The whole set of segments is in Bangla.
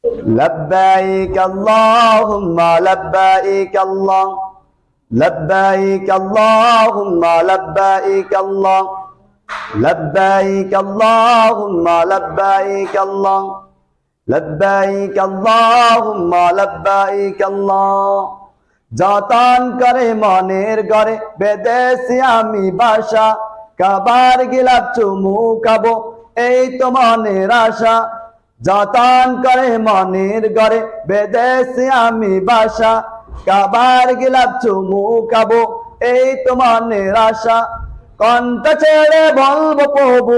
لبيك اللهم لبيك الله لبيك اللهم لبيك الله لبيك اللهم لبيك الله لبيك اللهم لبيك الله যতন করে মনের ঘরে বেদেশি আমি বাসা কাবার গিলাপ চুমু খাবো এই তো মনের আশা যতন করে মনের ঘরে বেদেশি আমি বাসা কাবার গিলাপ চুমু খাবো এই তো মনের আশা কণ্ঠ ছেড়ে বলবো প্রভু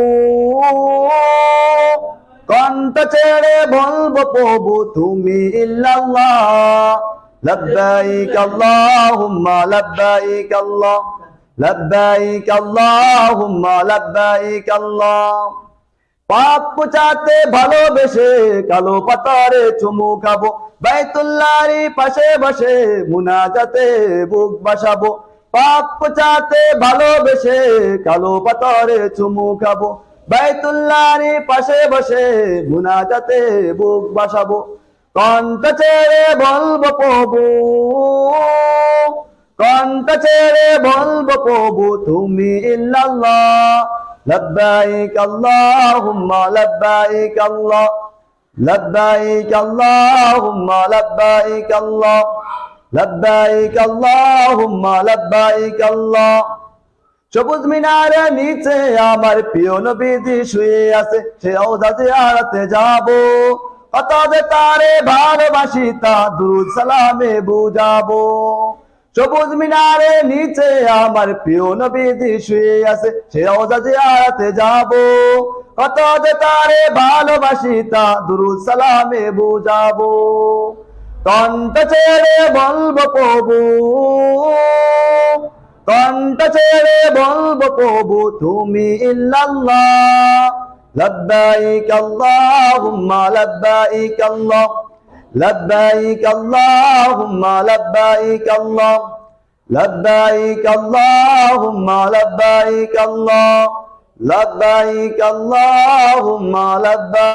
কণ্ঠ ছেড়ে বলবো প্রভু তুমি ইল্লাল্লাহ لبيك اللهم لبيك الله لبيك اللهم لبيك الله পাপ পুছাতে ভালোবেসে কালো পাথরে চুমু খাবো বাইতুল্লাহর পাশে বসে মুনাজাতে বুক বাসাবো পাপ পুছাতে ভালোবেসে কালো পাথরে চুমু খাবো বাইতুল্লাহর পাশে বসে মুনাজাতে বুক বাসাবো কণ্ঠ ছেড়ে বলবো প্রভু কণ্ঠ ছেড়ে বলবো প্রভু তুমি ইল্লাল্লাহ লব্বাইক আল্লাহুম্মা লব্বাইক আল্লাহ লব্বাইক আল্লাহুম্মা লব্বাইক আল্লাহ লব্বাইক আল্লাহুম্মা লব্বাইক আল্লাহ সবুজ মিনারের নিচে আমার প্রিয় নবীজি শুয়ে আছে সে রওজা জিয়ারতে যাবো কত যে তারে ভালোবাসি তা দুরূদ সালামে বুঝাবো সবুজ মিনারের নিচে আমার প্রিয় নবীজি শুয়ে আছে সে রওজা জিয়ারতে যাবো কত যে তারে ভালোবাসি তা দুরূদ সালামে বুঝাবো কণ্ঠ ছেড়ে বলবো প্রভু কণ্ঠ ছেড়ে বলবো প্রভু তুমি ইল্লাল্লাহ لبيك اللهم لبيك الله لبيك اللهم لبيك الله لبيك اللهم لبيك الله لبيك اللهم لبيك